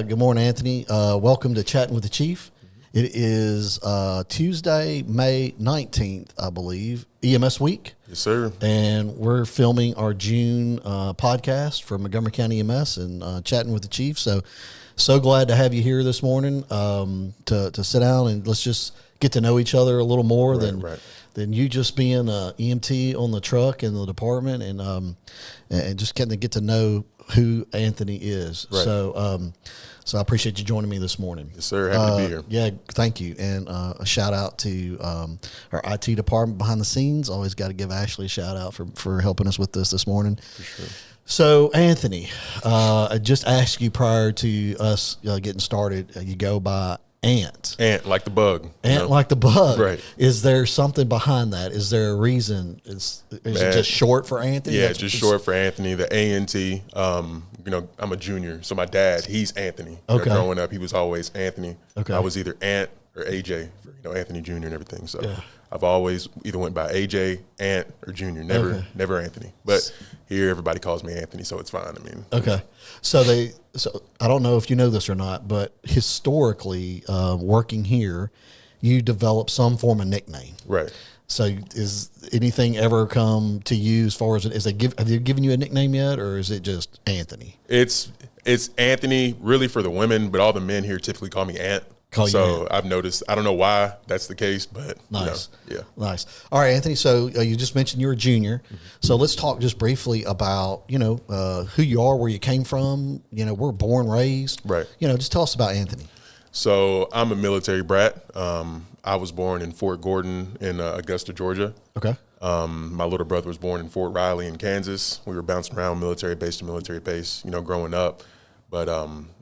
Good morning, Anthony. Welcome to Chatting with the Chief. It is Tuesday, May 19th, I believe, EMS week. Yes, sir. And we're filming our June podcast for Montgomery County EMS and Chatting with the Chief. So glad to have you here this morning to sit down and let's just get to know each other a little more than you just being an EMT on the truck in the department and just getting to get to know who Anthony is. Right. So I appreciate you joining me this morning. Yes, sir. Happy to be here. Yeah, thank you. And a shout out to our IT department behind the scenes. Always got to give Ashley a shout out for helping us with this morning. For sure. So, Anthony, I just asked you prior to us getting started, you go by Ant. Ant, like the bug. Ant, like the bug. Right. Is there something behind that? Is there a reason? Is it just short for Anthony? Yeah, just short for Anthony, the A-N-T. I'm a junior, so my dad, he's Anthony. Okay. Growing up, he was always Anthony. Okay. I was either Ant or AJ, for, Anthony Jr. and everything. So yeah. I've always either went by AJ, Ant, or Junior. Never Anthony. But here, everybody calls me Anthony, so it's fine. Okay. So I don't know if you know this or not, but historically, working here, you developed some form of nickname. Right. So is anything ever come to you as far as have they given you a nickname yet, or is it just Anthony? It's Anthony really for the women, but all the men here typically call me Ant. I've noticed, I don't know why that's the case, but nice. Nice. All right, Anthony. So you just mentioned you're a junior. Mm-hmm. So let's talk just briefly about, who you are, where you came from, we're born, raised, right. Just tell us about Anthony. So I'm a military brat. I was born in Fort Gordon in Augusta, Georgia. Okay. My little brother was born in Fort Riley in Kansas. We were bouncing around military base to military base, growing up. But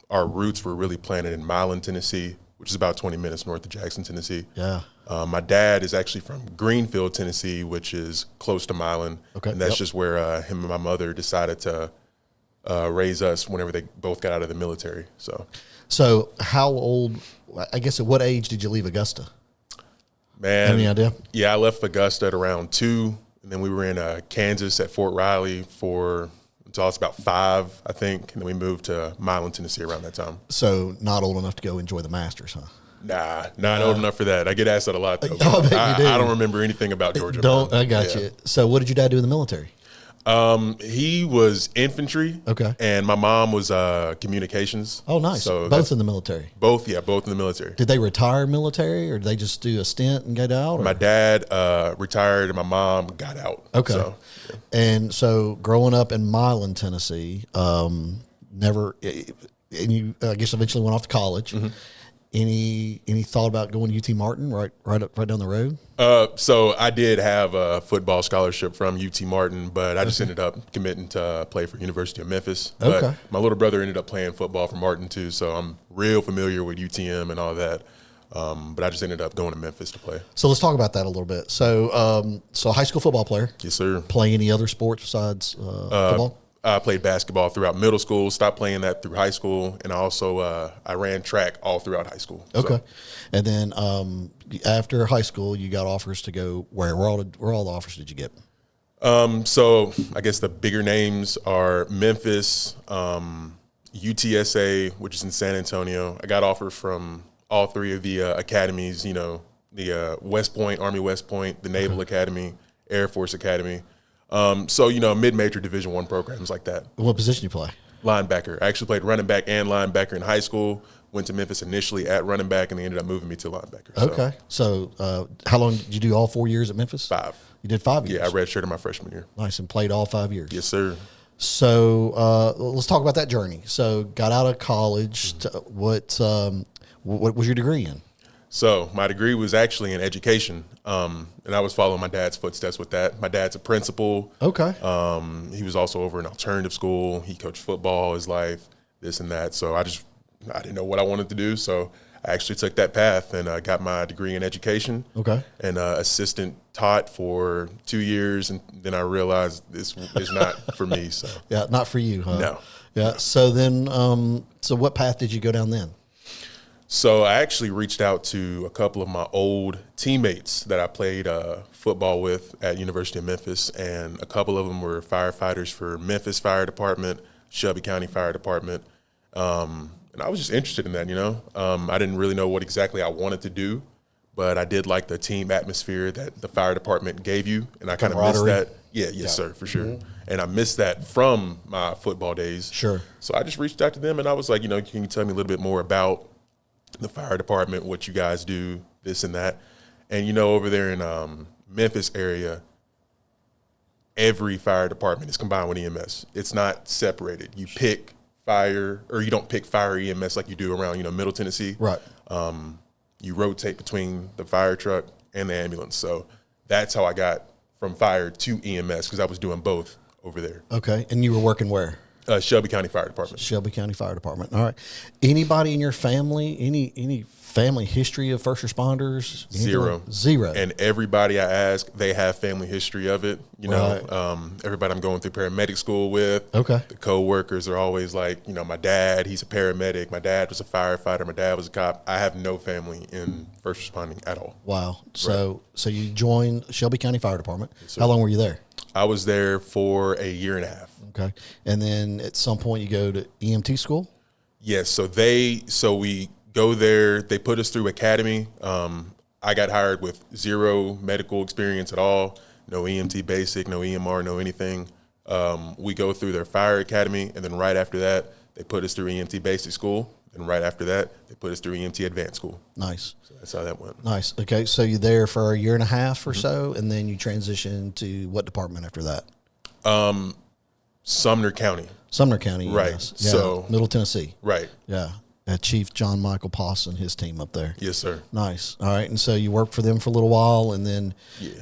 our roots were really planted in Milan, Tennessee, which is about 20 minutes north of Jackson, Tennessee. Yeah. My dad is actually from Greenfield, Tennessee, which is close to Milan. Okay. And that's just where him and my mother decided to raise us whenever they both got out of the military. So how old, I guess at what age did you leave Augusta? Man. Any idea? Yeah, I left Augusta at around 2, and then we were in Kansas at Fort Riley until I was about 5, I think, and then we moved to Milan, Tennessee around that time. So not old enough to go enjoy the Masters, huh? Nah, not old enough for that. I get asked that a lot, though. I don't remember anything about Georgia. I got you. So what did your dad do in the military? He was infantry. Okay. And my mom was communications. Oh, nice. So both in the military? Both in the military. Did they retire military, or did they just do a stint and get out? Or? My dad retired and my mom got out. Okay. So, yeah. And so growing up in Milan, Tennessee, and you, I guess, eventually went off to college. Mm-hmm. Any thought about going to UT Martin right down the road? So I did have a football scholarship from UT Martin, but I just ended up committing to play for University of Memphis. Okay. But my little brother ended up playing football for Martin too, so I'm real familiar with UTM and all that. But I just ended up going to Memphis to play. So let's talk about that a little bit. So high school football player. Yes, sir. Play any other sports besides football? I played basketball throughout middle school, stopped playing that through high school, and also I ran track all throughout high school. Okay. And then after high school, you got offers to go where? Where all the offers did you get? So I guess the bigger names are Memphis, UTSA, which is in San Antonio. I got offers from all 3 of the academies, the West Point, Army West Point, the Naval Academy, Air Force Academy. Mid-major Division I programs like that. What position you play? Linebacker. I actually played running back and linebacker in high school. Went to Memphis initially at running back, and they ended up moving me to linebacker. Okay. So how long did you do all 4 years at Memphis? 5. You did 5 years? Yeah, I redshirted my freshman year. Nice, and played all 5 years? Yes, sir. So let's talk about that journey. So got out of college. What was your degree in? So my degree was actually in education, and I was following my dad's footsteps with that. My dad's a principal. Okay. He was also over an alternative school. He coached football all his life, this and that. So I didn't know what I wanted to do, so I actually took that path and got my degree in education. Okay. And assistant taught for 2 years, and then I realized this is not for me. So yeah, not for you, huh? No. Yeah. So then, so what path did you go down then? So I actually reached out to a couple of my old teammates that I played football with at University of Memphis, and a couple of them were firefighters for Memphis Fire Department, Shelby County Fire Department. And I was just interested in that, you know. I didn't really know what exactly I wanted to do, but I did like the team atmosphere that the fire department gave you, and I kind of missed that. Yeah, yes, sir, for sure. And I missed that from my football days. Sure. So I just reached out to them, and I was like, you know, can you tell me a little bit more about the fire department, what you guys do, this and that? And, you know, over there in Memphis area, every fire department is combined with EMS. It's not separated. You pick fire, or you don't pick fire EMS like you do around, you know, Middle Tennessee. Right. You rotate between the fire truck and the ambulance. So that's how I got from fire to EMS, because I was doing both over there. Okay. And you were working where? Shelby County Fire Department. Shelby County Fire Department. All right. Anybody in your family, any family history of first responders? Zero. Zero. And everybody I ask, they have family history of it. You know, everybody I'm going through paramedic school with. Okay. The coworkers are always like, you know, my dad, he's a paramedic. My dad was a firefighter. My dad was a cop. I have no family in first responding at all. Wow. So you joined Shelby County Fire Department. Yes, How long were you there? I was there for a year and a half. Okay. And then at some point you go to EMT school? Yes. So we go there. They put us through academy. I got hired with zero medical experience at all. No EMT basic, no EMR, no anything. We go through their fire academy, and then right after that, they put us through EMT basic school. And right after that, they put us through EMT advanced school. Nice. So that's how that went. Nice. Okay. So you're there for a year and a half or so, and then you transition to what department after that? Sumner County. Sumner County. Right. Yes. Yeah. So Middle Tennessee. Right. Yeah. Chief John Michael Poss and his team up there. Yes, sir. Nice. All right. And so you worked for them for a little while, and then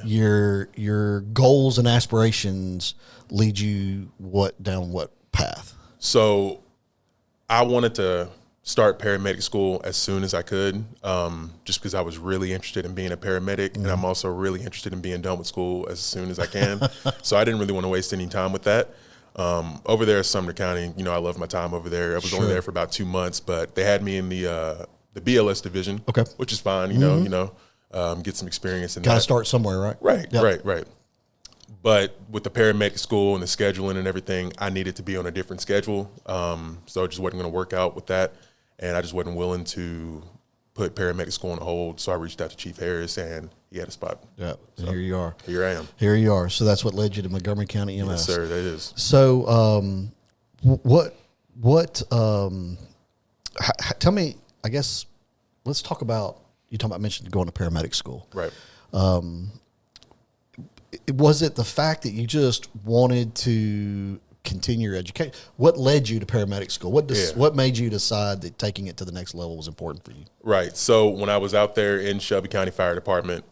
your goals and aspirations lead you down what path? So I wanted to start paramedic school as soon as I could, just because I was really interested in being a paramedic, and I'm also really interested in being done with school as soon as I can. So I didn't really want to waste any time with that. Over there at Sumner County, you know, I love my time over there. I was only there for about 2 months, but they had me in the BLS division, okay, which is fine. You know, get some experience in that. Got to start somewhere, right? Right, yep. right. But with the paramedic school and the scheduling and everything, I needed to be on a different schedule, so it just wasn't going to work out with that, and I just wasn't willing to put paramedic school on hold. So I reached out to Chief Harris, and he had a spot. Yeah, so here you are. Here I am. Here you are. So that's what led you to Montgomery County EMS. Yes, sir. That is. So, tell me, I guess, let's talk about, mentioned going to paramedic school. Right. Was it the fact that you just wanted to continue your education? What led you to paramedic school? What made you decide that taking it to the next level was important for you? Right. So when I was out there in Shelby County Fire Department,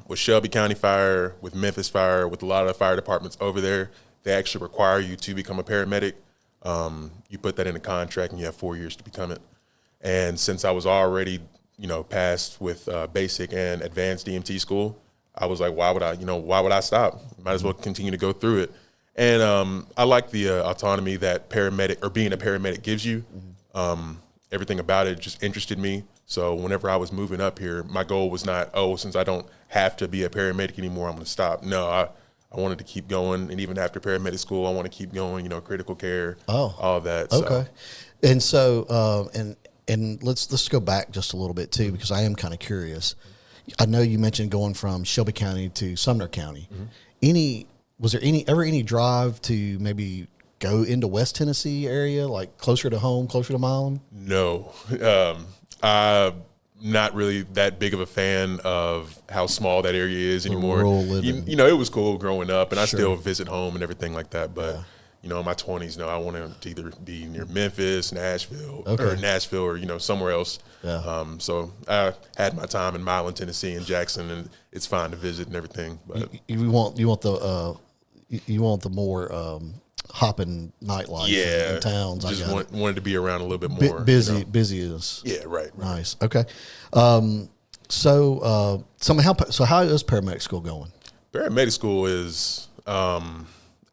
with Shelby County Fire, with Memphis Fire, with a lot of the fire departments over there, they actually require you to become a paramedic. You put that in a contract, and you have 4 years to become it. And since I was already, passed with basic and advanced EMT school, I was like, why would I stop? Might as well continue to go through it. And I like the autonomy that being a paramedic gives you. Everything about it just interested me. So whenever I was moving up here, my goal was not, since I don't have to be a paramedic anymore, I'm going to stop. No, I wanted to keep going. And even after paramedic school, I want to keep going, critical care, all of that. Okay. So. And so, and let's go back just a little bit too, because I am kind of curious. I know you mentioned going from Shelby County to Sumner County. Was there ever any drive to maybe go into West Tennessee area, like closer to home, closer to Milam? No. I'm not really that big of a fan of how small that area is anymore. Rural living. It was cool growing up, and I still visit home and everything like that. But, in my 20s, I wanted to either be near Memphis, Nashville, or somewhere else. Yeah. So I had my time in Milan, Tennessee, and Jackson, and it's fine to visit and everything. But you want the more hopping nightlife in towns. Just wanted to be around a little bit more. Busyness. Yeah, right. Nice. Okay. So how is paramedic school going? Paramedic school is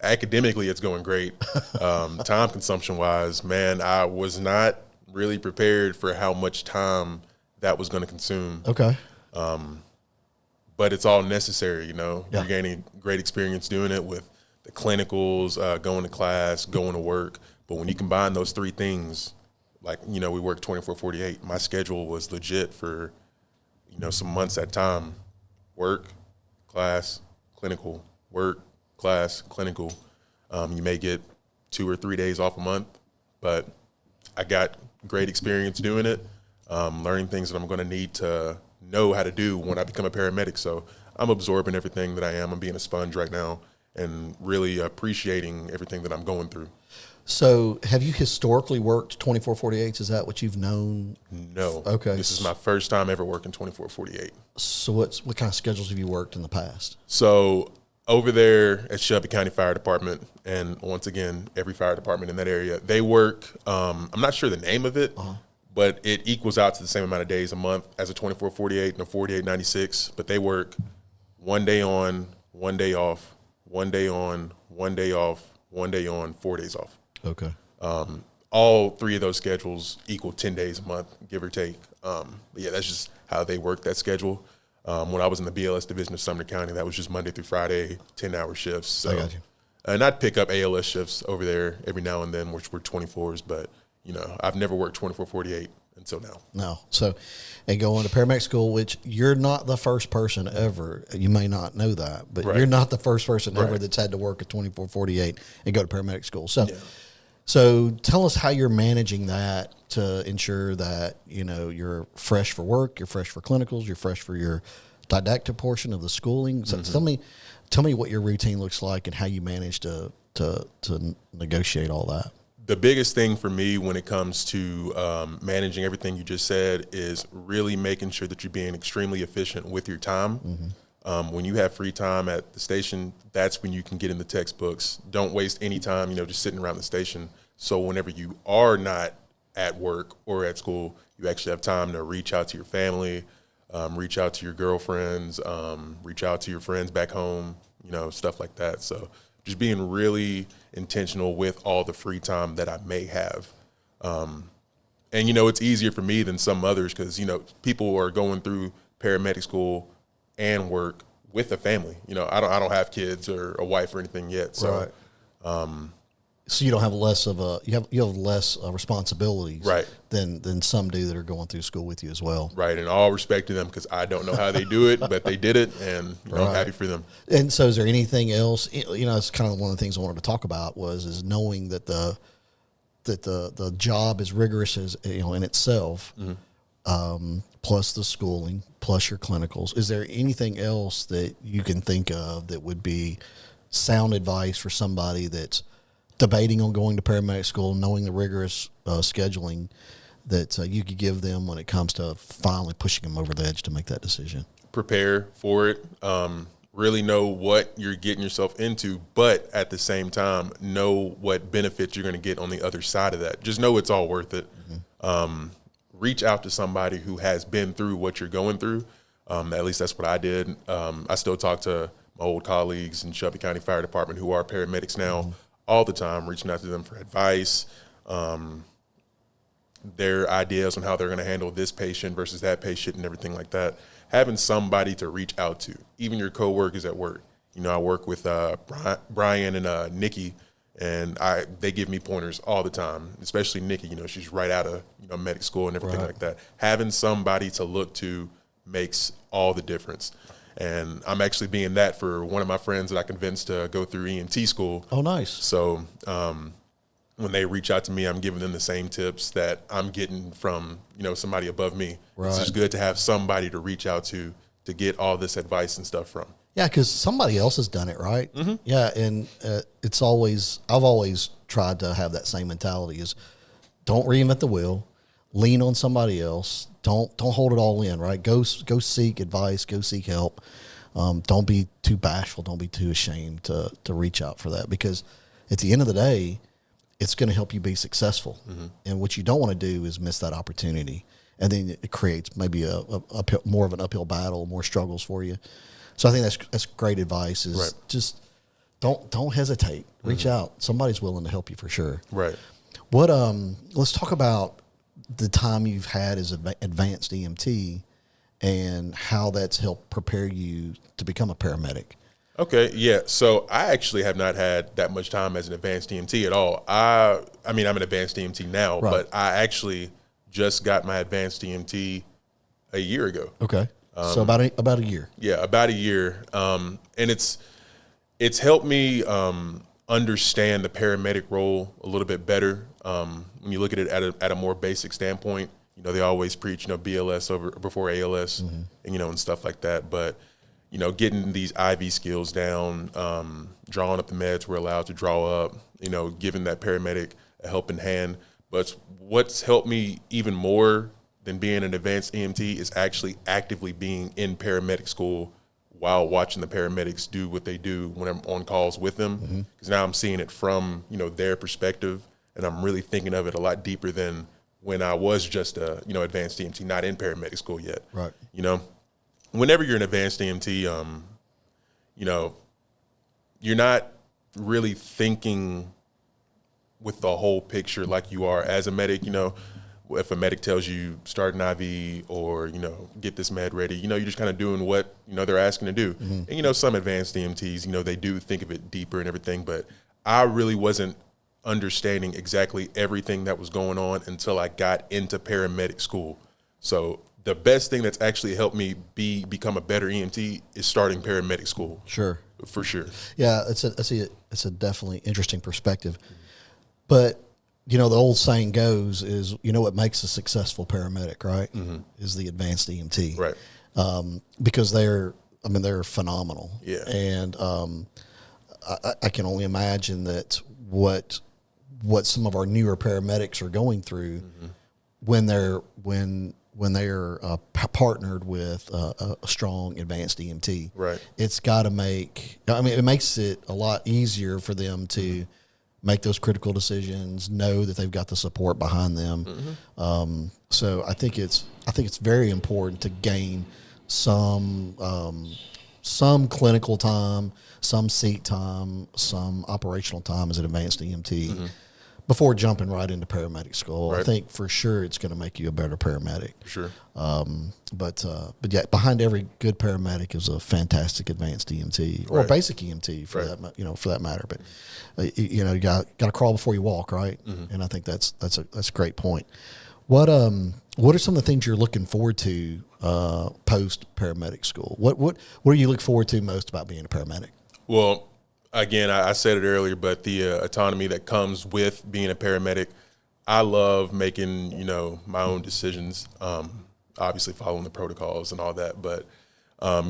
academically it's going great. Time consumption wise, man, I was not really prepared for how much time that was going to consume. Okay. But it's all necessary, Yeah. You're gaining great experience doing it with the clinicals, going to class, going to work. But when you combine those three things, like, you know, we work 24/48. My schedule was legit for, you know, some months at a time. Work, class, clinical, work, class, clinical. You may get 2 or 3 days off a month, but I got great experience doing it, learning things that I'm going to need to know how to do when I become a paramedic. So I'm absorbing everything that I am. I'm being a sponge right now and really appreciating everything that I'm going through. So have you historically worked 24/48? Is that what you've known? No. Okay. This is my first time ever working 24/48. So what kind of schedules have you worked in the past? So over there at Shelby County Fire Department, and once again, every fire department in that area, they work, I'm not sure the name of it, but it equals out to the same amount of days a month as a 24/48 and a 48/96, but they work 1 day on, 1 day off, 1 day on, 1 day off, 1 day on, 4 days off. Okay. All three of those schedules equal 10 days a month, give or take. But yeah, that's just how they work that schedule. When I was in the BLS division of Sumner County, that was just Monday through Friday, 10-hour shifts. So, I got you. And I'd pick up ALS shifts over there every now and then, which were 24s. But, you know, I've never worked 24/48 until now. No. So, and going to paramedic school, which you're not the first person ever. You may not know that, but Right. you're not the first person ever Right. that's had to work at 24/48 and go to paramedic school. So, so tell us how you're managing that to ensure that, you know, you're fresh for work, you're fresh for clinicals, you're fresh for your didactic portion of the schooling. So tell me what your routine looks like and how you manage to negotiate all that. The biggest thing for me when it comes to managing everything you just said is really making sure that you're being extremely efficient with your time. When you have free time at the station, that's when you can get in the textbooks. Don't waste any time, you know, just sitting around the station. So whenever you are not at work or at school, you actually have time to reach out to your family, reach out to your girlfriends, reach out to your friends back home, you know, stuff like that. So just being really intentional with all the free time that I may have. And, you know, it's easier for me than some others because, you know, people are going through paramedic school and work with a family. You know, I don't have kids or a wife or anything yet. So, So you don't have less of a you have less responsibilities, Right. than some do that are going through school with you as well. right. And all respect to them because I don't know how they do it, but they did it, and you know, I'm happy for them. And so, is there anything else? You know, it's kind of one of the things I wanted to talk about is knowing that the job is rigorous as you know in itself, plus the schooling, plus your clinicals. Is there anything else that you can think of that would be sound advice for somebody that's debating on going to paramedic school, knowing the rigorous scheduling that you could give them when it comes to finally pushing them over the edge to make that decision? Prepare for it. Really know what you're getting yourself into, but at the same time, know what benefits you're going to get on the other side of that. Just know it's all worth it. Reach out to somebody who has been through what you're going through. At least that's what I did. I still talk to my old colleagues in Shelby County Fire Department who are paramedics now all the time, reaching out to them for advice, their ideas on how they're going to handle this patient versus that patient and everything like that. Having somebody to reach out to, even your coworkers at work. You know, I work with Brian and Nikki, and they give me pointers all the time, especially Nikki. You know, she's right out of medic school and everything like that. Having somebody to look to makes all the difference. And I'm actually being that for one of my friends that I convinced to go through EMT school. Oh, nice. So when they reach out to me, I'm giving them the same tips that I'm getting from, somebody above me. Right. It's just good to have somebody to reach out to get all this advice and stuff from. Yeah, because somebody else has done it, right? Mm-hmm. Yeah, and I've always tried to have that same mentality: is don't reinvent the wheel, lean on somebody else. Don't hold it all in, right? Go seek advice, go seek help. Don't be too bashful. Don't be too ashamed to reach out for that, because at the end of the day, it's going to help you be successful. Mm-hmm. And what you don't want to do is miss that opportunity, and then it creates maybe a more of an uphill battle, more struggles for you. So I think that's great advice. Is just don't hesitate. Reach out. Somebody's willing to help you for sure. Right. What let's talk about the time you've had as advanced EMT and how that's helped prepare you to become a paramedic. Okay, yeah. So I actually have not had that much time as an advanced EMT at all. I mean, I'm an advanced EMT now, Right. but I actually just got my advanced EMT a year ago. Okay. So about a year. Yeah, about a year. And it's helped me understand the paramedic role a little bit better. When you look at it at a more basic standpoint, you know, they always preach, you know, BLS before ALS, and and stuff like that. But getting these IV skills down, drawing up the meds we're allowed to draw up, giving that paramedic a helping hand. But what's helped me even more than being an advanced EMT is actually actively being in paramedic school while watching the paramedics do what they do when I'm on calls with them. Because now I'm seeing it from, their perspective, and I'm really thinking of it a lot deeper than when I was just a, advanced EMT, not in paramedic school yet. Right. Whenever you're an advanced EMT, you're not really thinking with the whole picture like you are as a medic. If a medic tells you start an IV or, get this med ready, you're just kind of doing what, they're asking to do. And, some advanced EMTs, they do think of it deeper and everything, but I really wasn't understanding exactly everything that was going on until I got into paramedic school. So the best thing that's actually helped me become a better EMT is starting paramedic school. Sure. For sure. Yeah, it's a definitely interesting perspective. But, the old saying goes is, what makes a successful paramedic, right? Is the advanced EMT. Right. Because they're phenomenal. Yeah. And I can only imagine that what some of our newer paramedics are going through when they're partnered with a strong advanced EMT. Right. It's got to it makes it a lot easier for them to make those critical decisions, know that they've got the support behind them. So I think it's very important to gain some clinical time, some seat time, some operational time as an advanced EMT. Before jumping right into paramedic school. Right. I think for sure it's going to make you a better paramedic. For sure. But yeah, behind every good paramedic is a fantastic advanced EMT or a basic EMT for that matter. But you got to crawl before you walk, right? And I think that's a great point. What are some of the things you're looking forward to post paramedic school? What do you look forward to most about being a paramedic? Well, again, I said it earlier, but the autonomy that comes with being a paramedic, I love making, my own decisions, obviously following the protocols and all that. But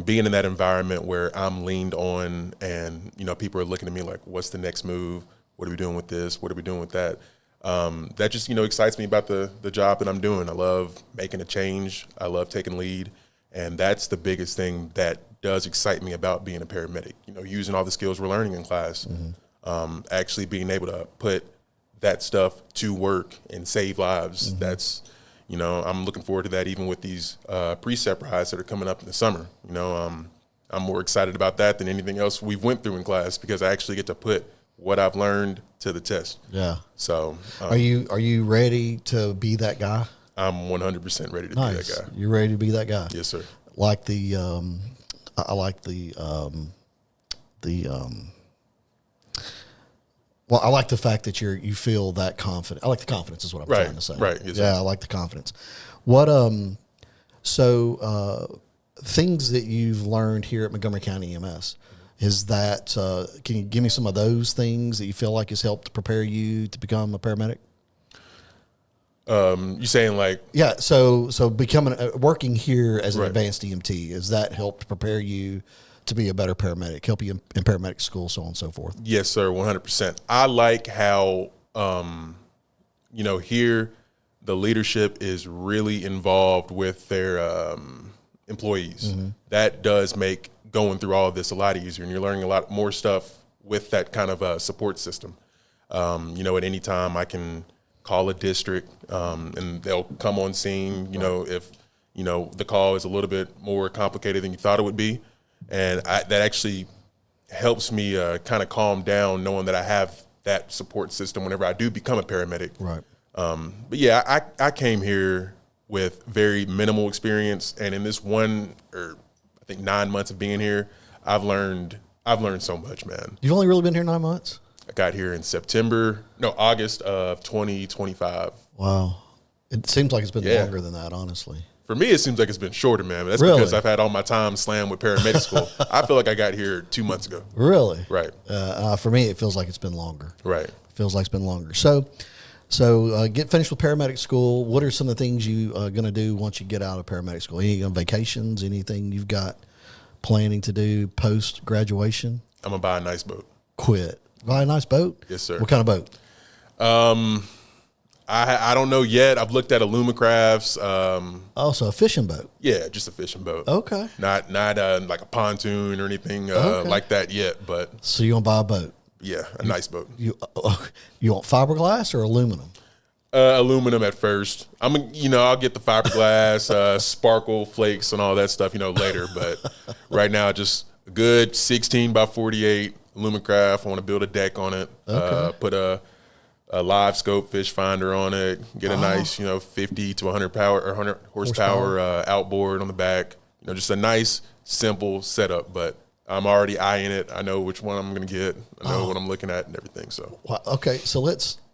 being in that environment where I'm leaned on and, people are looking at me like, what's the next move? What are we doing with this? What are we doing with that? That just, excites me about the job that I'm doing. I love making a change. I love taking lead. And that's the biggest thing that does excite me about being a paramedic, using all the skills we're learning in class, actually being able to put that stuff to work and save lives. That's, I'm looking forward to that even with these precept rides that are coming up in the summer. I'm more excited about that than anything else we've went through in class because I actually get to put what I've learned to the test. Yeah. So are you ready to be that guy? I'm 100% ready to be that guy. You're ready to be that guy? Yes, sir. Like I like well, I like the fact that you feel that confident. I like the confidence is what I'm trying to say. Right. Yes, yeah, I like the confidence. What things that you've learned here at Montgomery County EMS is that can you give me some of those things that you feel like has helped prepare you to become a paramedic? You saying like so working here as an advanced EMT, has that helped prepare you to be a better paramedic, help you in paramedic school, so on and so forth? Yes, sir, 100%. I like how here the leadership is really involved with their employees. That does make going through all of this a lot easier, and you're learning a lot more stuff with that kind of support system. At any time I can call a district, and they'll come on scene, if, the call is a little bit more complicated than you thought it would be. And that actually helps me kind of calm down knowing that I have that support system whenever I do become a paramedic. Right. But yeah, I came here with very minimal experience. And in this 9 months of being here, I've learned I've learned so much, man. You've only really been here 9 months? I got here in August of 2025. Wow. It seems like it's been longer than that, honestly. For me, it seems like it's been shorter, man. But that's Really? because I've had all my time slammed with paramedic school. I feel like I got here 2 months ago. Really? Right. For me, it feels like it's been longer. Right. It feels like it's been longer. So get finished with paramedic school. What are some of the things you going to do once you get out of paramedic school? Any vacations, anything you've got planning to do post-graduation? I'm going to buy a nice boat. Quit. Buy a nice boat? Yes, sir. What kind of boat? I don't know yet. I've looked at Alumacrafts. So a fishing boat. Yeah, just a fishing boat. Okay. Not like a pontoon or anything like that yet, but So you're going to buy a boat. yeah, a nice boat. You want fiberglass or aluminum? Aluminum at first. I'll get the fiberglass, sparkle flakes and all that stuff, later. But right now, just a good 16 by 48 Alumacraft. I want to build a deck on it. Okay. Put a live scope fish finder on it. Get a nice, 50 to 100 power or 100 horsepower outboard on the back. Just a nice, simple setup. But I'm already eyeing it. I know which one I'm going to get. I know what I'm looking at and everything. So Okay, so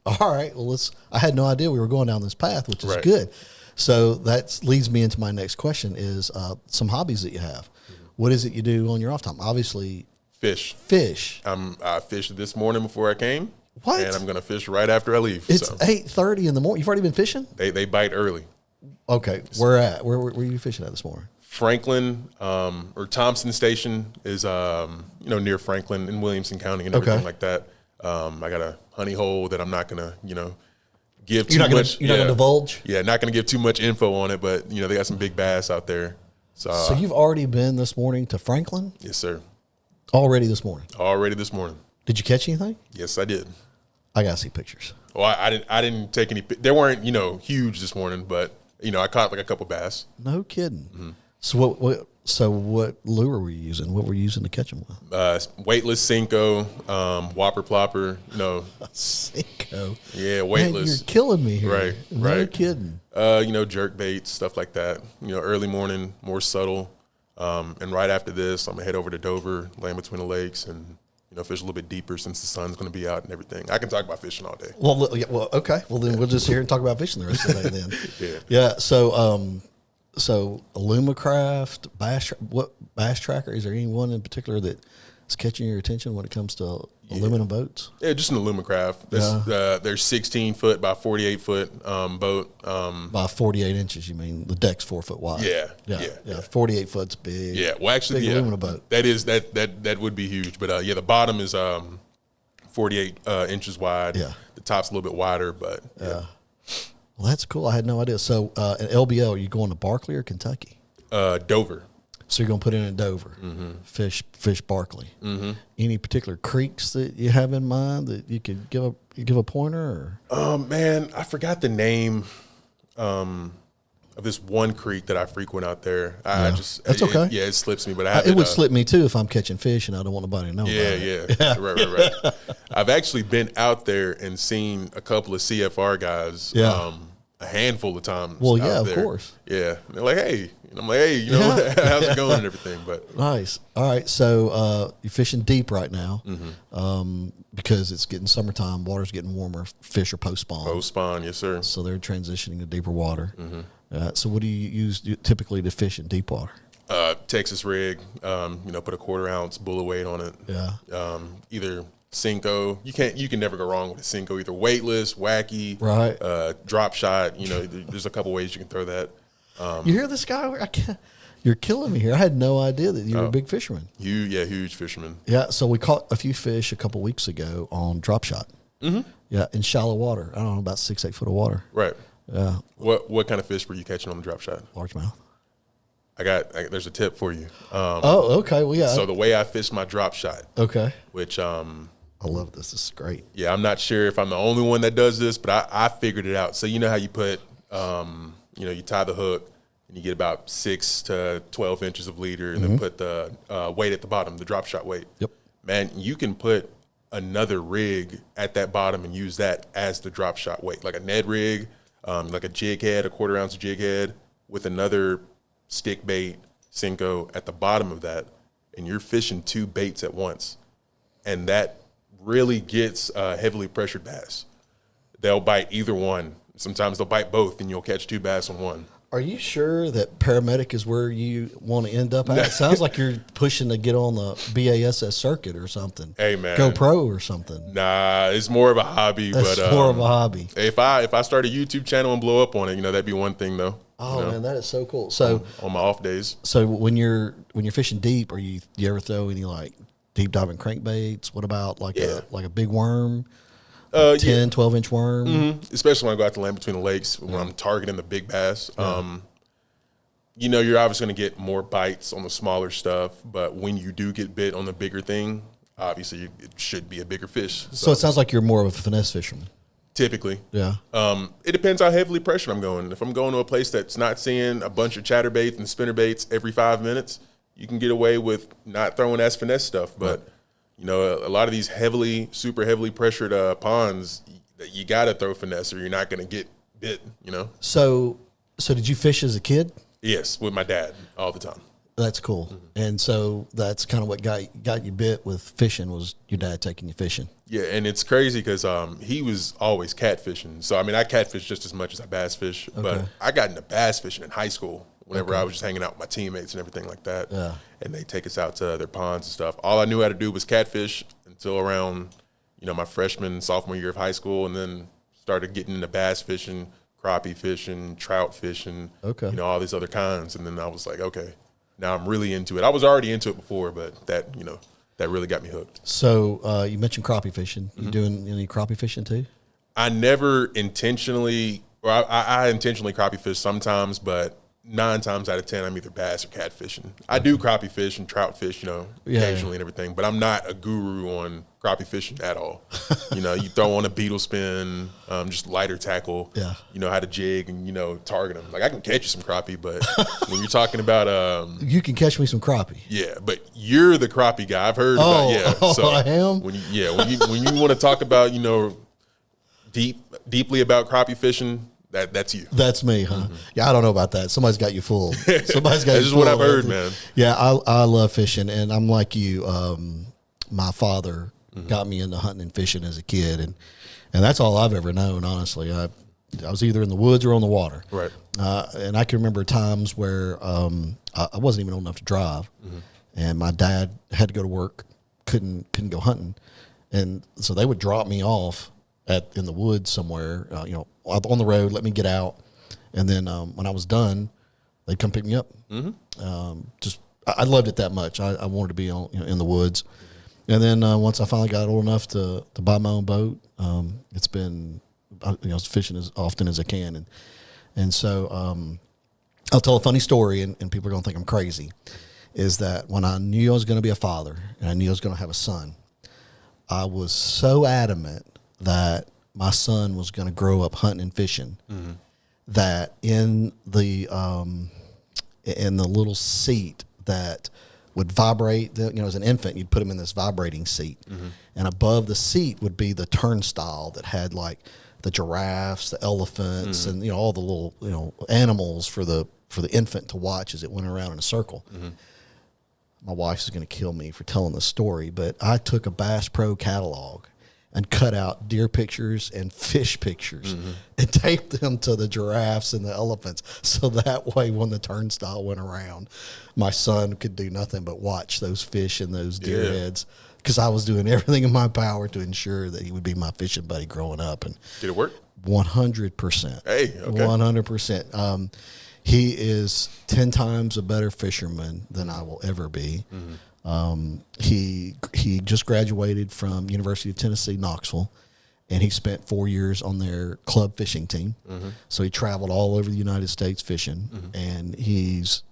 all right. Well, I had no idea we were going down this path, which is Right. good. So that leads me into my next question: is some hobbies that you have? What is it you do on your off time? Obviously, fish. fish. I fished this morning before I came. What? And I'm going to fish right after I leave. It's so 8:30 in the morning. You've already been fishing? they bite early. Okay, where at? Where were you fishing at this morning? Franklin or Thompson Station is near Franklin in Williamson County and everything like that. I got a honey hole that I'm not gonna give too much. You're not gonna divulge. Yeah, not gonna give too much info on it, but they got some big bass out there. So you've already been this morning to Franklin? Yes, sir. Already this morning. Already this morning. Did you catch anything? Yes, I did. I gotta see pictures. Well, I didn't take any. They weren't huge this morning, but I caught like a couple bass. No kidding. Mm-hmm. So what lure were you using? What were you using to catch them with? Weightless Cinco, Whopper Plopper. Cinco. Yeah, Man, weightless. you're killing me here. Right, No right. kidding. Jerk baits, stuff like that. Early morning, more subtle. And right after this, I'm gonna head over to Dover, land between the lakes, and fish a little bit deeper since the sun's gonna be out and everything. I can talk about fishing all day. Well, okay. Well, then we'll just sit here and talk about fishing the rest of the day then. Yeah. Yeah. So Alumacraft, what bass tracker? Is there anyone in particular that is catching your attention when it comes to aluminum boats? Yeah, just an Alumacraft. They're 16 foot by 48 foot boat. By 48 inches, you mean the deck's 4 foot wide? Yeah. 48 foot's big. Yeah, well, actually, big aluminum boat. That would be huge. But the bottom is 48 inches wide. Yeah. The top's a little bit wider, but yeah. Well, that's cool. I had no idea. So at LBL, are you going to Barkley or Kentucky? Dover. So you're going to put in at Dover, fish Barkley. Any particular creeks that you have in mind that you could give a pointer? Or? Man, I forgot the name of this one creek that I frequent out there. That's okay. It slips me, but I have it would slip me too if I'm catching fish and I don't want nobody to know. Yeah. Right. I've actually been out there and seen a couple of CFR guys. Yeah. A handful of times. Well, yeah, out of there. course. Yeah. And they're like, hey. And I'm like, hey, how's it going and everything? But Nice. All right. So you're fishing deep right now because it's getting summertime. Water's getting warmer. Fish are post-spawn. Post-spawn, yes, sir. So they're transitioning to deeper water. So what do you use typically to fish in deep water? Texas rig, put a 1/4 ounce bullet weight on it. Yeah. Either Cinco. You can never go wrong with a Cinco. Either weightless, wacky, Right. drop shot. There's a couple ways you can throw that. You hear this guy? You're killing me here. I had no idea that you were a big fisherman. Huge fisherman. Yeah. So we caught a few fish a couple weeks ago on drop shot. Yeah, in shallow water. I don't know, about 6-8 foot of water. Right. Yeah. What kind of fish were you catching on the drop shot? Largemouth. There's a tip for you. Okay. Well, yeah. So the way I fish my drop shot, Okay. which I love this. This is great. yeah, I'm not sure if I'm the only one that does this, but I figured it out. So you know how you put, you tie the hook and you get about 6 to 12 inches of leader, and then put the weight at the bottom, the drop shot weight. Yep. Man, you can put another rig at that bottom and use that as the drop shot weight, like a Ned rig, like a jig head, a 1/4 ounce jig head with another stick bait Cinco at the bottom of that. and you're fishing 2 baits at once, and that really gets heavily pressured bass. They'll bite either one. Sometimes they'll bite both, and you'll catch 2 bass on one. Are you sure that paramedic is where you want to end up at? It sounds like you're pushing to get on the BASS circuit or something. Hey, man. GoPro or something. Nah, it's more of a hobby. It's more of a hobby. If I start a YouTube channel and blow up on it, that'd be one thing, though. Oh, man, that is so cool. So on my off days. So when you're fishing deep, you ever throw any like deep diving crankbaits? What about like a big worm? 10, 12-inch worm. Mm-hmm. Especially when I go out to land between the lakes, when I'm targeting the big bass. You're obviously going to get more bites on the smaller stuff, but when you do get bit on the bigger thing, obviously it should be a bigger fish. So it sounds like you're more of a finesse fisherman. Typically. Yeah. It depends how heavily pressured I'm going. If I'm going to a place that's not seeing a bunch of chatterbaits and spinnerbaits every 5 minutes, you can get away with not throwing as finesse stuff, but a lot of these super heavily pressured ponds, you got to throw finesse or you're not going to get bit, So did you fish as a kid? Yes, with my dad all the time. That's cool. Mm-hmm. And so that's kind of what got you bit with fishing was your dad taking you fishing. Yeah, and it's crazy because he was always catfishing. So, I catfish just as much as I bass fish. Okay. But I got into bass fishing in high school whenever I was just hanging out with my teammates and everything like that. Yeah. And they take us out to their ponds and stuff. All I knew how to do was catfish until around, my freshman, sophomore year of high school, and then started getting into bass fishing, crappie fishing, trout fishing, all these other kinds. And then I was like, okay, now I'm really into it. I was already into it before, but that really got me hooked. So you mentioned crappie fishing. You doing any crappie fishing too? I never intentionally, or I intentionally crappie fish sometimes, but 9 times out of 10, I'm either bass or catfishing. I do crappie fish and trout fish, occasionally and everything, but I'm not a guru on crappie fishing at all. You throw on a beetle spin, just lighter tackle. Yeah. You know how to jig and, target them. Like I can catch you some crappie, but when you're talking about you can catch me some crappie. Yeah, but you're the crappie guy. I've heard about so I am. When you want to talk about, deeply about crappie fishing, that's you. That's me, huh? Mm-hmm. Yeah, I don't know about that. Somebody's got you fooled. Somebody's got you fooled. This is what I've heard, man. Yeah, I love fishing, and I'm like you. My father got me into hunting and fishing as a kid, and that's all I've ever known, honestly. I was either in the woods or on the water. Right. And I can remember times where I wasn't even old enough to drive, and my dad had to go to work, couldn't go hunting, and so they would drop me off in the woods somewhere, on the road, let me get out. And then when I was done, they'd come pick me up. I loved it that much. I wanted to be in the woods. And then once I finally got old enough to buy my own boat, it's been, fishing as often as I can. And so I'll tell a funny story, and people are going to think I'm crazy, is that when I knew I was going to be a father and I knew I was going to have a son, I was so adamant that my son was going to grow up hunting and fishing, that in the little seat that would vibrate, as an infant, you'd put him in this vibrating seat, and above the seat would be the turnstile that had like the giraffes, the elephants, and all the little animals for the infant to watch as it went around in a circle. My wife's going to kill me for telling this story, but I took a Bass Pro catalog and cut out deer pictures and fish pictures and taped them to the giraffes and the elephants. So that way, when the turnstile went around, my son could do nothing but watch those fish and those deer heads, because I was doing everything in my power to ensure that he would be my fishing buddy growing up. And did it work? 100%. Hey, okay. 100%. He is 10 times a better fisherman than I will ever be. He just graduated from University of Tennessee, Knoxville, and he spent 4 years on their club fishing team. So he traveled all over the United States fishing, and he's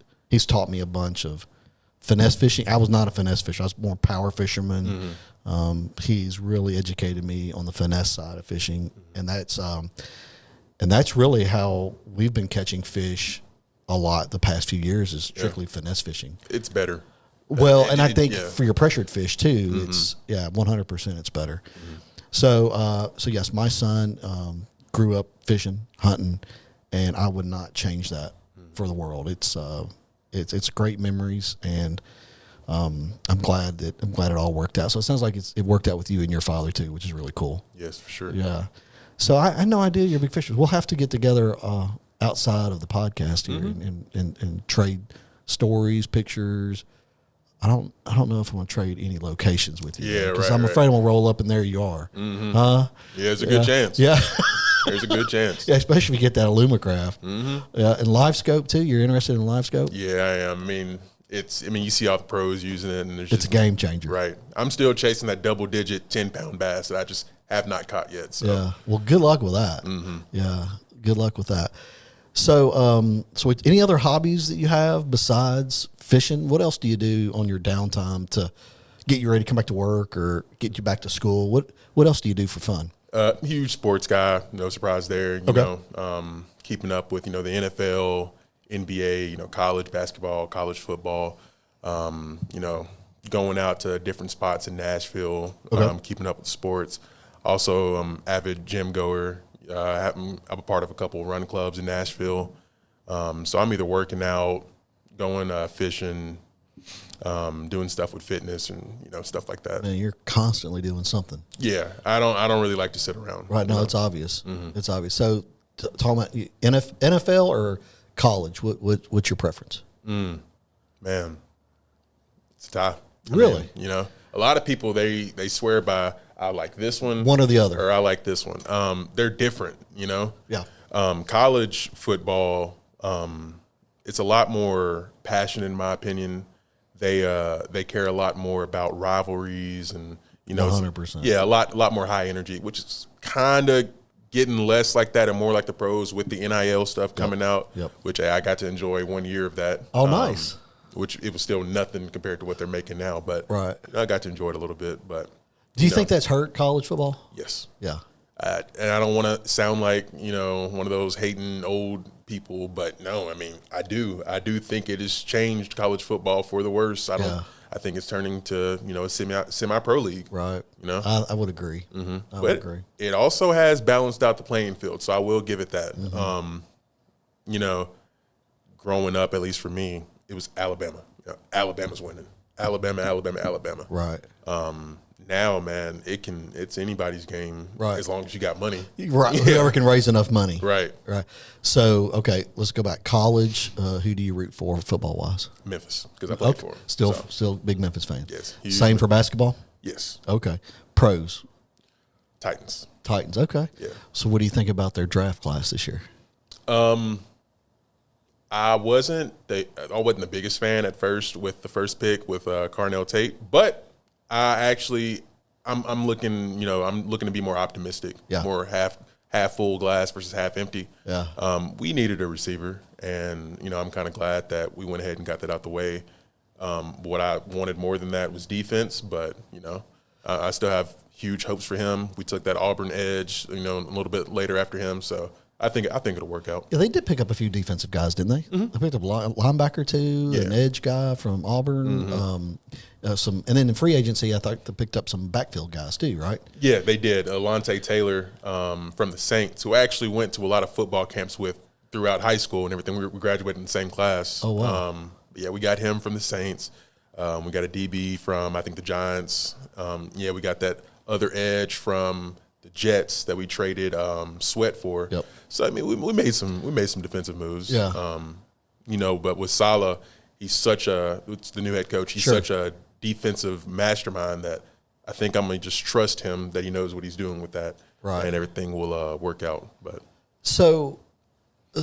taught me a bunch of finesse fishing. I was not a finesse fisher. I was more power fisherman. He's really educated me on the finesse side of fishing, and that's really how we've been catching fish a lot the past few years, is strictly finesse fishing. It's better. Well, and I think for your pressured fish too, it's 100% it's better. So yes, my son grew up fishing, hunting, and I would not change that for the world. It's great memories, and I'm glad it all worked out. So it sounds like it worked out with you and your father too, which is really cool. Yes, for sure. Yeah. So I had no idea you're big fishers. We'll have to get together outside of the podcast here and trade stories, pictures. I don't know if I want to trade any locations with you. Yeah, because I'm afraid I'm gonna roll up and there you are. Yeah, there's a good chance. Yeah. There's a good chance. Yeah, especially if you get that Illumicraft. Yeah, and live scope too. You're interested in live scope? Yeah, I am. You see all the pros using it, and it's a game changer. Right. I'm still chasing that double-digit 10-pound bass that I just have not caught yet. So. Yeah. Well, good luck with that. Yeah, good luck with that. So, so any other hobbies that you have besides fishing? What else do you do on your downtime to get you ready to come back to work or get you back to school? What else do you do for fun? Huge sports guy, no surprise there. You know, keeping up with the NFL, NBA, college basketball, college football. Going out to different spots in Nashville, keeping up with sports. Also, avid gym goer. I'm a part of a couple of run clubs in Nashville. So I'm either working out, going fishing, doing stuff with fitness and stuff like that. Man, you're constantly doing something. Yeah, I don't really like to sit around. Right. No, it's obvious. It's obvious. So talking about NFL or college, what's your preference? Man, it's tough. Really? A lot of people they swear by I like this one or the other, or I like this one. They're different. Yeah. College football, it's a lot more passion in my opinion. They care a lot more about rivalries and 100%. Yeah, a lot more high energy, which is kind of getting less like that and more like the pros with the NIL stuff coming out. Yep. Which I got to enjoy 1 year of that. Oh, nice. Which it was still nothing compared to what they're making now, but right. I got to enjoy it a little bit. But do you think that's hurt college football? Yes. Yeah. And I don't want to sound like one of those hating old people, but no, I do. I do think it has changed college football for the worse. I think it's turning to a semi-pro league. Right. I would agree. I would agree. It also has balanced out the playing field, so I will give it that. Growing up, at least for me, it was Alabama. Alabama's winning. Alabama. Right. Now, man, it's anybody's game, right, as long as you got money. Right. Whoever can raise enough money. Right. Right. So, okay, let's go back. College, who do you root for football-wise? Memphis, because I played for them. Still big Memphis fan. Yes. Same for basketball? Yes. Okay. Pros? Titans. Okay. Yeah. So what do you think about their draft class this year? I wasn't the biggest fan at first with the first pick with Carnell Tate, but I'm looking, I'm looking to be more optimistic, more half full glass versus half empty. Yeah. We needed a receiver, and I'm kind of glad that we went ahead and got that out the way. What I wanted more than that was defense, but I still have huge hopes for him. We took that Auburn edge, a little bit later after him, so I think it'll work out. Yeah, they did pick up a few defensive guys, didn't they? They picked up a linebacker too, an edge guy from Auburn. And then in free agency, I thought they picked up some backfield guys too, right? Yeah, they did. Alontae Taylor from the Saints, who I actually went to a lot of football camps with throughout high school and everything. We graduated in the same class. Oh, wow. Yeah, we got him from the Saints. We got a DB from, I think, the Giants. We got that other edge from the Jets that we traded Sweat for. Yep. So we made some defensive moves. Yeah. But with Saleh, it's the new head coach. He's such a defensive mastermind that I think I'm gonna just trust him that he knows what he's doing with that, right? And everything will work out. But so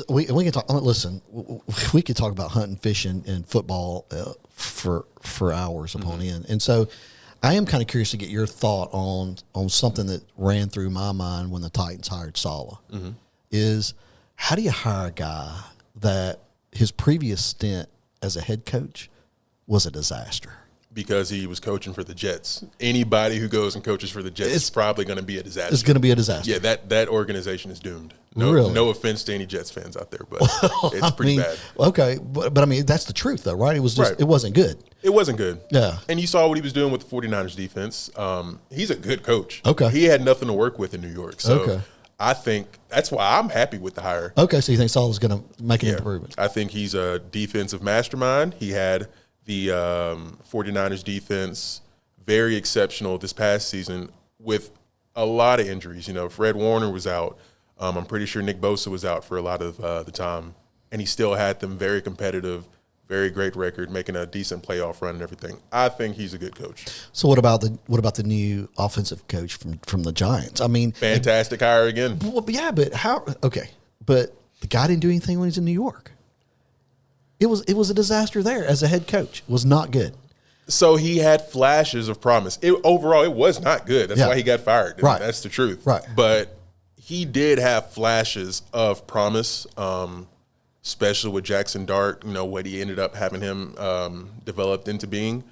we can talk. Listen, we could talk about hunting, fishing, and football for hours upon end. And so I am kind of curious to get your thought on something that ran through my mind when the Titans hired Saleh. Is how do you hire a guy that his previous stint as a head coach was a disaster? Because he was coaching for the Jets. Anybody who goes and coaches for the Jets is probably going to be a disaster. It's going to be a disaster. Yeah, that organization is doomed. Really? No offense to any Jets fans out there, but it's pretty bad. Okay, but that's the truth, though, right? It was just It wasn't good. It wasn't good. Yeah. And you saw what he was doing with the 49ers defense. He's a good coach. Okay. He had nothing to work with in New York. So I think that's why I'm happy with the hire. Okay, so you think Saleh's going to make an improvement? I think he's a defensive mastermind. He had the 49ers defense, very exceptional this past season with a lot of injuries. You know, Fred Warner was out. I'm pretty sure Nick Bosa was out for a lot of the time. And he still had them very competitive, very great record, making a decent playoff run and everything. I think he's a good coach. So what about the new offensive coach from the Giants? I mean, Fantastic hire again. Well, yeah, but how? Okay, but the guy didn't do anything when he was in New York. It was a disaster there as a head coach. It was not good. So he had flashes of promise. Overall, it was not good. That's why he got fired. Right. That's the truth. Right. But he did have flashes of promise. Especially with Jackson Dart, you know, what he ended up having him developed into being.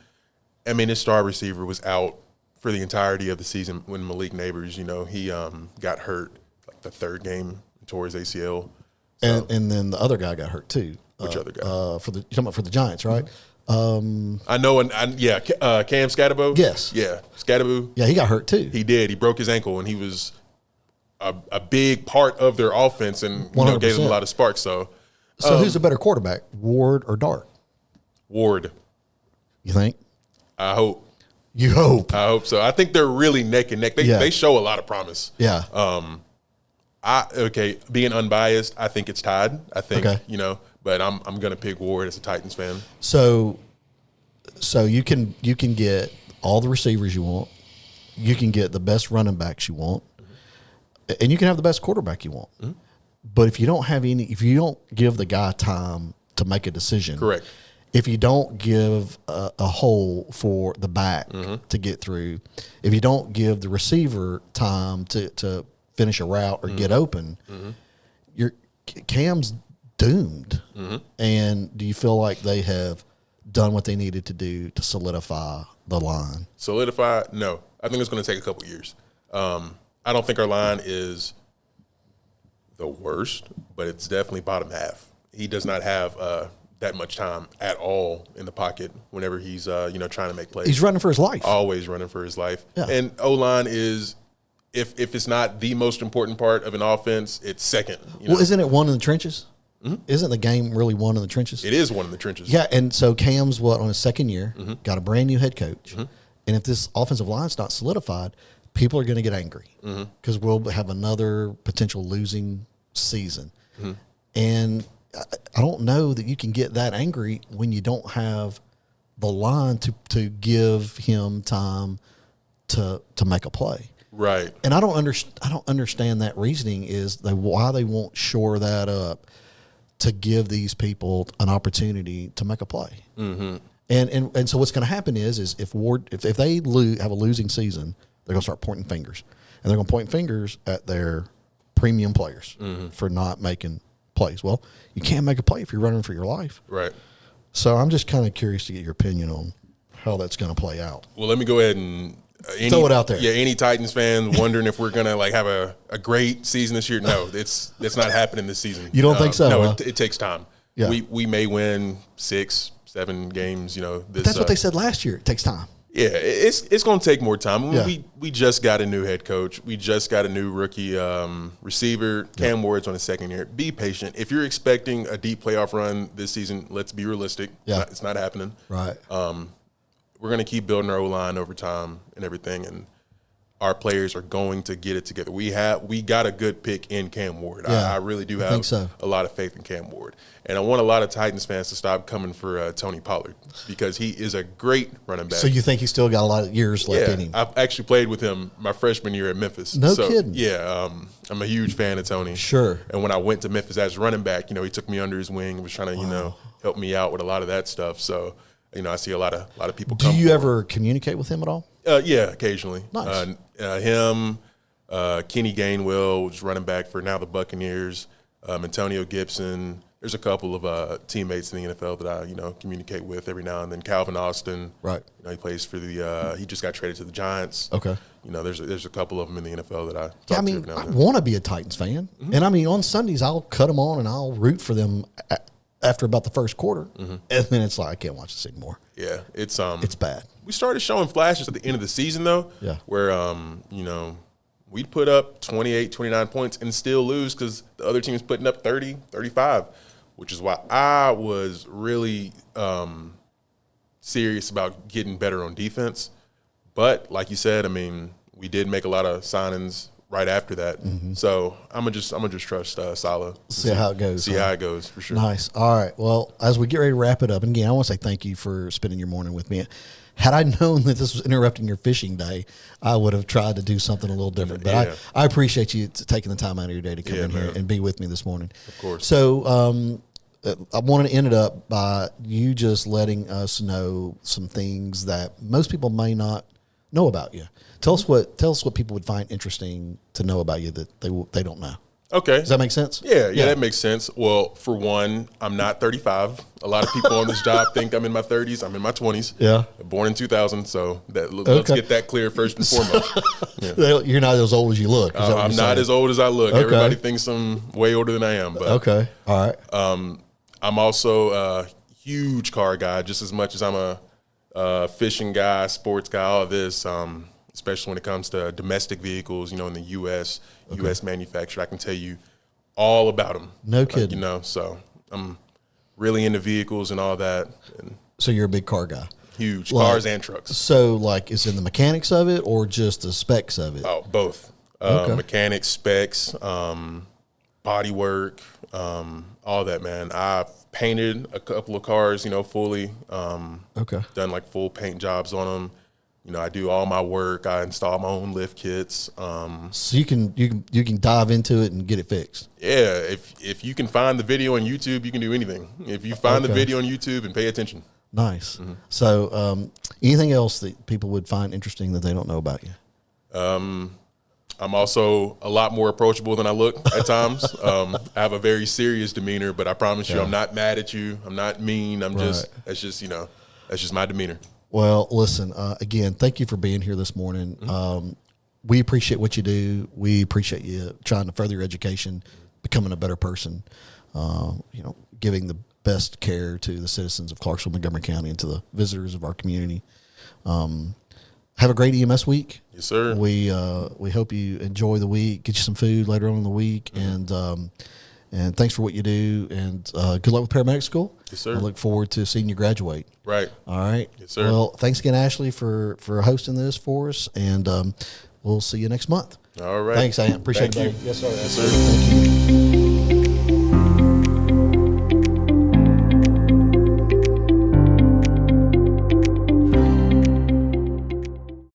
I mean, his star receiver was out for the entirety of the season when Malik Neighbors, you know, he got hurt like the third game, tore his ACL. So, and then the other guy got hurt too. Which other guy? You're talking about for the Giants, right? I know, Cam Scatterbo. Yes. Yeah, Scatterbo. Yeah, he got hurt too. He did. He broke his ankle, and he was a big part of their offense and, you know, gave them a lot of sparks, So who's the better quarterback, Ward or Dart? Ward. You think? I hope. You hope. I hope so. I think they're really neck and neck. They show a lot of promise. Yeah. Being unbiased, I think it's tied. I think, Okay. you know, but I'm going to pick Ward as a Titans fan. So you can get all the receivers you want. You can get the best running backs you want. And you can have the best quarterback you want. Mm-hmm. But if you don't give the guy time to make a decision, correct. If you don't give a hole for the back to get through, if you don't give the receiver time to finish a route or get open, your Cam's doomed. And do you feel like they have done what they needed to do to solidify the line? Solidify? No. I think it's going to take a couple years. I don't think our line is the worst, but it's definitely bottom half. He does not have that much time at all in the pocket whenever he's trying to make plays. He's running for his life. Always running for his life. Yeah. And O-line is, if it's not the most important part of an offense, it's second. Well, isn't it one in the trenches? Mm-hmm. Isn't the game really one in the trenches? It is one in the trenches. Yeah, and so Cam's on his second year, got a brand new head coach. And if this offensive line's not solidified, people are going to get angry because we'll have another potential losing season. And I don't know that you can get that angry when you don't have the line to give him time to make a play. Right. And I don't understand that reasoning is why they won't shore that up to give these people an opportunity to make a play. And so what's going to happen is if they have a losing season, they're going to start pointing fingers, and they're going to point fingers at their premium players for not making plays. Well, you can't make a play if you're running for your life. Right. So I'm just kind of curious to get your opinion on how that's going to play out. Well, let me go ahead and throw it out there. Yeah, any Titans fan wondering if we're going to have a great season this year? No, it's not happening this season. You don't think so? No, huh? it takes time. Yeah. We may win 6-7 games. That's what they said last year. It takes time. Yeah, it's going to take more time. Yeah. We just got a new head coach. We just got a new rookie receiver. Cam Ward's on his second year. Be patient. If you're expecting a deep playoff run this season, let's be realistic. Yeah. It's not happening. Right. We're going to keep building our O-line over time and everything, and our players are going to get it together. We got a good pick in Cam Ward. Yeah, I really do have a lot of faith in Cam Ward. And I want a lot of Titans fans to stop coming for Tony Pollard because he is a great running back. So you think he's still got a lot of years left in him? I've actually played with him my freshman year at Memphis. No kidding. Yeah, I'm a huge fan of Tony. Sure. And when I went to Memphis as a running back, he took me under his wing and was trying to, help me out with a lot of that stuff. So, I see a lot of people come. Do you ever communicate with him at all? Yeah, occasionally. Nice. Him, Kenny Gainwell, was running back for now the Buccaneers, Antonio Gibson. There's a couple of teammates in the NFL that I, communicate with every now and then. Calvin Austin. Right. He plays for he just got traded to the Giants. Okay. There's a couple of them in the NFL that I talk Yeah, I to mean, every now and I then. want to be a Titans fan. And I mean, on Sundays, I'll cut them on and I'll root for them after about the first quarter. And then it's like, I can't watch this anymore. Yeah, it's bad. We started showing flashes at the end of the season, though, Yeah. where, we'd put up 28, 29 points and still lose because the other team is putting up 30, 35, which is why I was really serious about getting better on defense. But like you said, I mean, we did make a lot of signings right after that. So I'm gonna just trust Salah. See how it goes. See how it goes for sure. Nice. All right. Well, as we get ready to wrap it up, and again, I want to say thank you for spending your morning with me. Had I known that this was interrupting your fishing day, I would have tried to do something a little different. But I appreciate you taking the time out of your day to come in here and be with me this morning. Of course. So I wanted to end it up by you just letting us know some things that most people may not know about you. Tell us what people would find interesting to know about you that they don't know. Okay. Does that make sense? Yeah, that makes sense. Well, for one, I'm not 35. A lot of people on this job think I'm in my 30s. I'm in my 20s. Yeah. Born in 2000, so let's get that clear first and foremost. Yeah. You're not as old as you look. I'm not as old as I look. Okay. Everybody thinks I'm way older than I am. But, okay. All right. I'm also a huge car guy, just as much as I'm a fishing guy, sports guy, all of this, especially when it comes to domestic vehicles, in the U.S., U.S. manufactured. I can tell you all about them. No kidding. So I'm really into vehicles and all that. And so you're a big car guy. Huge. Cars and trucks. So, is in the mechanics of it or just the specs of it? Oh, both. Mechanics, specs, body work, all that, man. I've painted a couple of cars, fully. Done full paint jobs on them. I do all my work. I install my own lift kits. So you can dive into it and get it fixed. Yeah, if you can find the video on YouTube, you can do anything. If you find the video on YouTube and pay attention. Nice. So anything else that people would find interesting that they don't know about you? I'm also a lot more approachable than I look at times. I have a very serious demeanor, but I promise you I'm not mad at you. I'm not mean. That's just my demeanor. Well, listen, again, thank you for being here this morning. We appreciate what you do. We appreciate you trying to further your education, becoming a better person, giving the best care to the citizens of Clarksville, Montgomery County, and to the visitors of our community. Have a great EMS week. Yes, sir. We hope you enjoy the week, get you some food later on in the week, and thanks for what you do, and good luck with paramedic school. Yes, sir. I look forward to seeing you graduate. Right. All right. Yes, sir. Well, thanks again, Ashley, for hosting this for us, and we'll see you next month. All right. Thanks, Ant. Appreciate Thank it, buddy. you. Yes, sir. Yes, sir. Thank you.